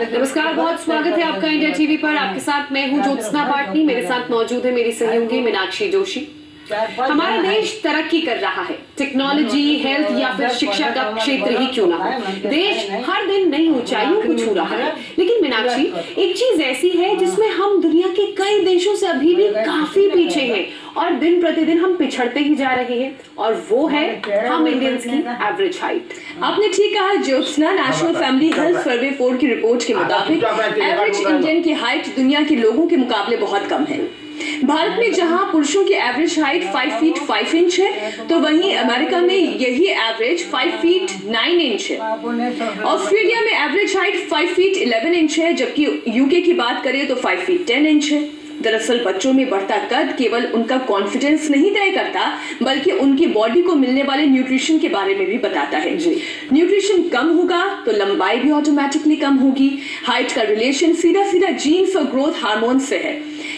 नमस्कार, बहुत स्वागत है आपका इंडिया टीवी पर। आपके साथ मैं हूं ज्योत्सना पाटनी, मेरे साथ मौजूद है मेरी सहयोगी मीनाक्षी जोशी। हमारा देश तरक्की कर रहा है, टेक्नोलॉजी, हेल्थ या फिर शिक्षा का क्षेत्र ही क्यों ना हो, देश हर दिन नई ऊंचाइयों को छू रहा है। लेकिन मीनाक्षी, एक चीज ऐसी है जिसमें हम दुनिया के कई देशों से अभी भी काफी पीछे हैं और दिन प्रतिदिन हम पिछड़ते ही जा रहे हैं, और वो है हम इंडियंस की एवरेज हाइट। आपने ठीक कहा Jyotsna, national family health survey 4 की रिपोर्ट के मुताबिक एवरेज इंडियन की हाइट दुनिया के लोगों के मुकाबले बहुत कम है। भारत में जहां पुरुषों की एवरेज हाइट 5 फीट 5 इंच है, तो वहीं अमेरिका में यही एवरेज 5 फीट 9 इंच है। ऑस्ट्रेलिया में एवरेज हाइट 5 फीट 11 इंच है, जबकि यूके की बात करें तो 5 फीट 10 इंच है। दरअसल बच्चों में बढ़ता कद केवल उनका कॉन्फिडेंस नहीं तय करता, बल्कि उनकी बॉडी को मिलने वाले न्यूट्रिशन के बारे में भी बताता है। न्यूट्रिशन कम होगा तो लंबाई भी ऑटोमेटिकली कम होगी। हाइट का रिलेशन सीधा सीधा जीन्स और ग्रोथ हार्मोन से है।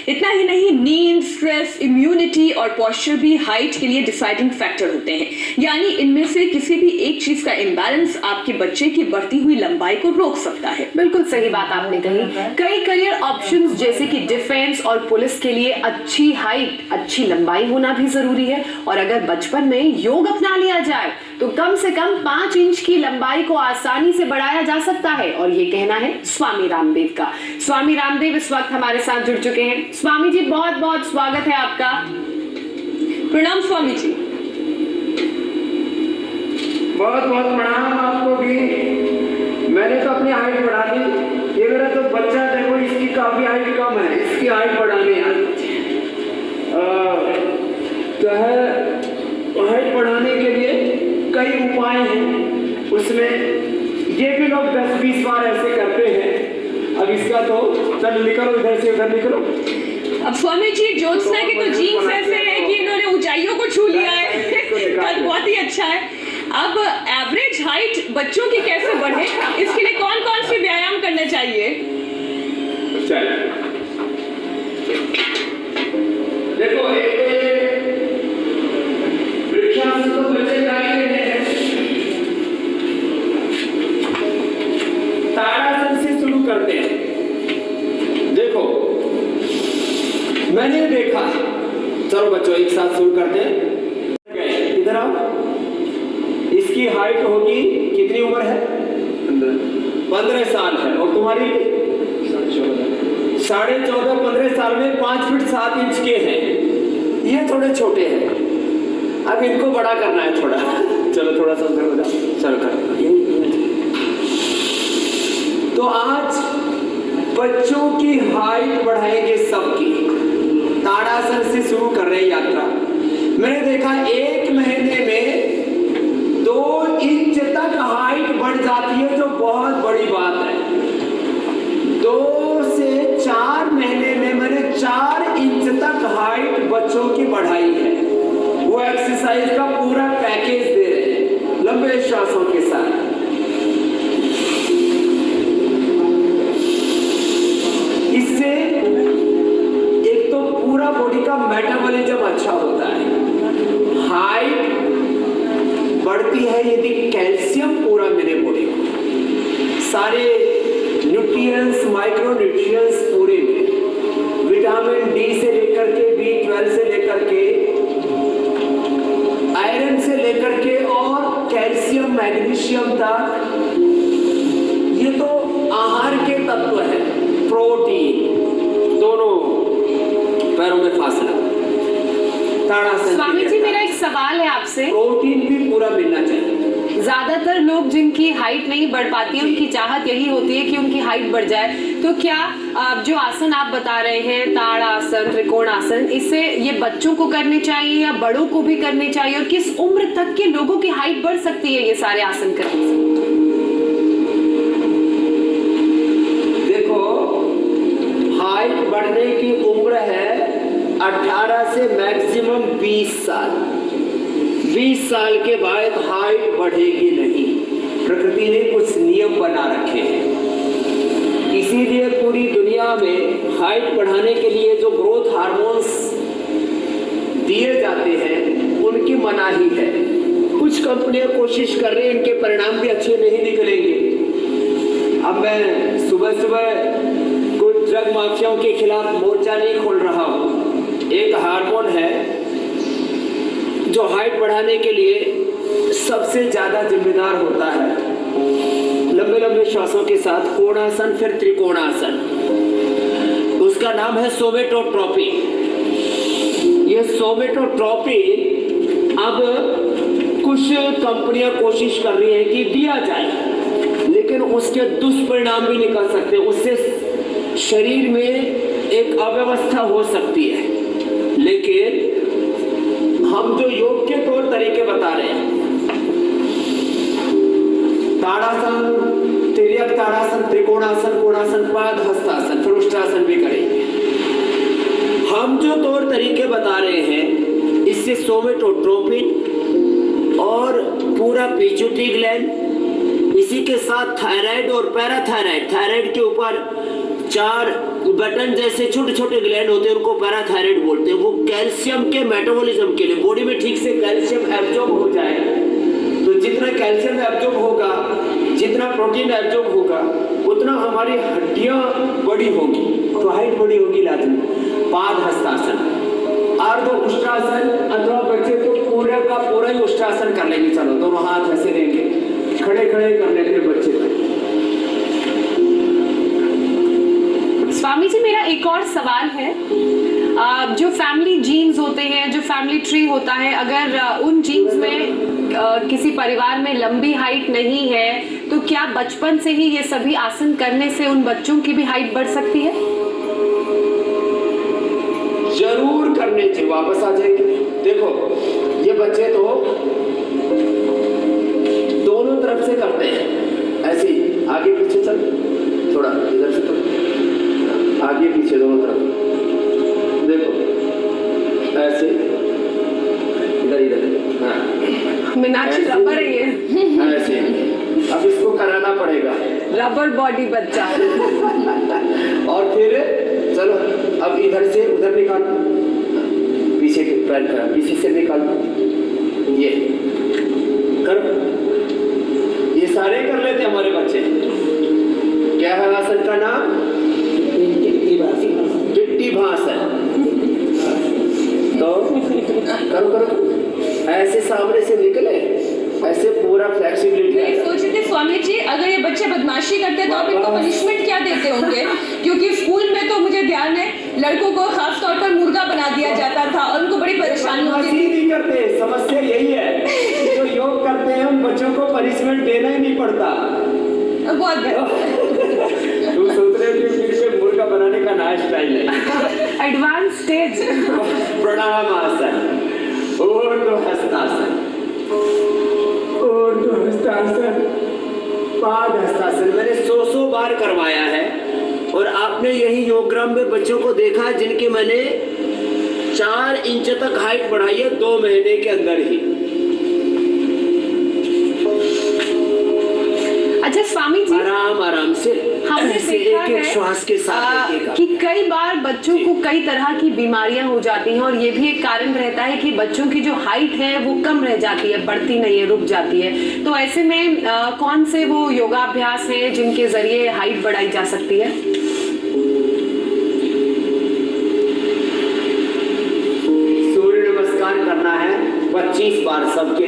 इतना ही नहीं, नींद, स्ट्रेस, इम्यूनिटी और पोस्चर भी हाइट के लिए डिसाइडिंग फैक्टर होते हैं। यानी इनमें से किसी भी एक चीज का इम्बैलेंस आपके बच्चे की बढ़ती हुई लंबाई को रोक सकता है। बिल्कुल सही बात आपने कही। कई करियर ऑप्शंस जैसे कि डिफेंस और पुलिस के लिए अच्छी हाइट, अच्छी लंबाई होना भी जरूरी है। और अगर बचपन में योग अपना लिया जाए तो कम से कम 5 इंच की लंबाई को आसानी से बढ़ाया जा सकता है। और ये कहना है स्वामी रामदेव का। स्वामी रामदेव इस वक्त हमारे साथ जुड़ चुके हैं। स्वामी जी, बहुत बहुत स्वागत है आपका। प्रणाम स्वामी जी। बहुत बहुत प्रणाम आपको भी। मैंने तो अपनी हाइट बढ़ा दी। ये मेरा तो बच्चा देखो, इसकी काफी हाइट कम है, इसकी हाइट बढ़ानी है। तो है हाइट बढ़ाने के लिए कई उपाय हैं। उसमें ये भी लोग 10-20 बार ऐसे करते हैं। अब इसका तो चल निकलो, इधर से उधर निकलो। अब स्वामी जी, ज्योत्सना के तो जीन्स ऐसे हैं कि इन्होंने ऊंचाइयों को छू लिया है। कद बहुत ही अच्छा है। अब एवरेज हाइट बच्चों की कैसे बढ़े, इसके लिए कौन कौन से व्यायाम करने चाहिए? देखो, एक वृक्षासन तो बच्चे जाएंगे हैं। ताड़ासन से शुरू करते हैं। देखो, मैंने देखा, चलो बच्चों एक साथ शुरू करते हैं। इधर आओ। इसकी हाइट होगी, कितनी उम्र है? 15 साल है। और तुम्हारी? 14.5 15 साल में 5 फीट 7 इंच के हैं। ये थोड़े छोटे हैं, अब इनको बड़ा करना है थोड़ा। चलो थोड़ा सा उधर हो जाओ, चलो कर। तो आज बच्चों की हाइट बढ़ाएंगे सबकी। ताड़ासन से शुरू कर रहे हैं यात्रा। मैंने देखा 1 महीने में 2 इंच तक हाइट बढ़ जाती है, जो बहुत बड़ी बात है। 2 से 4 महीने में मैंने 4 इंच तक हाइट बच्चों की बढ़ाई है। वो एक्सरसाइज का पूरा पैकेज दे रहे हैं, लंबे श्वासों के साथ। इससे एक तो पूरा बॉडी का मेटाबॉलिज्म अच्छा होता है। हाइट बढ़ती है यदि कैल्शियम पूरा मिले बॉडी को, सारे न्यूट्रिएंट्स, माइक्रो न्यूट्रिएंट्स पूरे में, विटामिन डी से लेकर के B12 से लेकर के आयरन से लेकर के और कैल्शियम, मैग्नीशियम तक। ये तो आहार के तत्व है। प्रोटीन, दोनों पैरों में फासला। स्वामी जी, मेरा एक सवाल है आपसे। प्रोटीन भी पूरा मिलना चाहिए। ज्यादातर लोग जिनकी हाइट नहीं बढ़ पाती है, उनकी चाहत यही होती है कि उनकी हाइट बढ़ जाए। तो क्या जो आसन आप बता रहे हैं, ताड़ासन, त्रिकोणासन, इससे ये बच्चों को करने चाहिए या बड़ों को भी करने चाहिए? और किस उम्र तक के लोगों की हाइट बढ़ सकती है ये सारे आसन करने से? देखो, हाइट बढ़ने की उम्र है 18 से मैक्सिमम 20 साल। 20 साल के बाद हाइट बढ़ेगी नहीं। प्रकृति ने कुछ नियम बना रखे हैं, इसीलिए पूरी दुनिया में हाइट बढ़ाने के लिए जो ग्रोथ हार्मोन्स दिए जाते हैं उनकी मनाही है। कुछ कंपनियां कोशिश कर रही हैं, इनके परिणाम भी अच्छे नहीं निकलेंगे। अब मैं सुबह सुबह कुछ ड्रग माफियाओं के खिलाफ मोर्चा नहीं खोल रहा हूँ। एक हार्मोन है जो हाइट बढ़ाने के लिए सबसे ज्यादा जिम्मेदार होता है। लंबे लंबे श्वासों के साथ कोणासन, फिर त्रिकोणासन। उसका नाम है सोमेटोट्रोपिन। ये सोमेटोट्रोपिन अब कुछ कंपनियां कोशिश कर रही हैं कि दिया जाए, लेकिन उसके दुष्परिणाम भी निकल सकते हैं। उससे शरीर में एक अव्यवस्था हो सकती है। लेकिन हम जो योग के तौर तरीके बता रहे हैं, ताड़ासन, तिर्यक ताड़ासन, त्रिकोणासन, कोणासन, पाद हस्तासन, फिर उष्ट्रासन भी करेंगे। हम जो तौर तरीके बता रहे हैं, इससे सोमेटोट्रोपिन और पूरा पिट्यूटरी ग्लैंड, इसी के साथ थायराइड और पैराथायराइड, थायराइड के ऊपर 4 बटन जैसे छोटे छोटे ग्लैंड होते हैं, उनको पैराथायराइड बोलते हैं। वो कैल्शियम के मेटाबॉलिज्म के लिए, बॉडी में ठीक से कैल्शियम एब्जॉर्ब हो जाए, तो जितना कैल्शियम एब्जॉर्ब होगा, जितना प्रोटीन एब्जॉर्ब होगा, उतना हमारी हड्डियां बड़ी होगी, तो हाइट बड़ी होगी लाजमी। पाद हस्तासन, अर्ध उष्ट्रासन, अथवा बच्चे तो पूरे का पूरा ही उष्ट्रासन कर लेंगे। चलो दोनों हाथ ऐसे देंगे, खड़े खड़े कर लेंगे बच्चे। स्वामी जी, मेरा एक और सवाल है। जो फैमिली जीन्स होते हैं, जो फैमिली ट्री होता है, अगर उन जीन्स में किसी परिवार में लंबी हाइट नहीं है, तो क्या बचपन से ही ये सभी आसन करने से उन बच्चों की भी हाइट बढ़ सकती है? जरूर करने चाहिए। वापस आ जाएंगे। देखो, ये बच्चे तो दोनों तरफ से करते हैं, ऐसे आगे पीछे चल, थोड़ा इधर से, तो आगे पीछे दोनों तरफ। देखो ऐसे, इधर इधर, हाँ मीनाक्षी रबर है ये। ऐसे। अब इसको कराना पड़ेगा, रबर बॉडी बच्चा। और फिर चलो अब इधर से उधर निकाल, पीछे पैर का पीछे से निकाल, ये करो। ये सारे कर लेते हमारे बच्चे। क्या है आसन का नाम? टिट्टी भासन। तो करो करो, ऐसे सामने से निकले, ऐसे पूरा फ्लेक्सिबिलिटी। सोचते थे स्वामी जी, अगर ये बच्चे बदमाशी करते तो आप इनको पनिशमेंट क्या देते होंगे? क्योंकि स्कूल में तो मुझे ध्यान है, लड़कों को खास तौर पर मुर्गा बना दिया जाता था और उनको बड़ी परेशानी होती थी। नहीं करते, समस्या यही है। जो योग करते हैं उन बच्चों को पनिशमेंट देना ही नहीं पड़ता। बहुत तुम सोच रहे हो फिर से मुर्गा बनाने का नया स्टाइल है, एडवांस स्टेज। प्रणाम आसन, ऊर्ध्व हस्तासन, ऊर्ध्व हस्तासन, पाद हस्तासन। मैंने 100 बार करवाया है, और आपने यही योगग्राम में बच्चों को देखा है जिनकी मैंने 4 इंच तक हाइट बढ़ाई है 2 महीने के अंदर ही। अच्छा स्वामी जी, आराम आराम से हमने देखा एक श्वास के साथ कि कई बार बच्चों को कई तरह की बीमारियां हो जाती हैं, और ये भी एक कारण रहता है कि बच्चों की जो हाइट है वो कम रह जाती है, बढ़ती नहीं है, रुक जाती है। तो ऐसे में कौन से वो योगाभ्यास हैं जिनके जरिए हाइट बढ़ाई जा सकती है? सूर्य नमस्कार करना है 25 बार सबके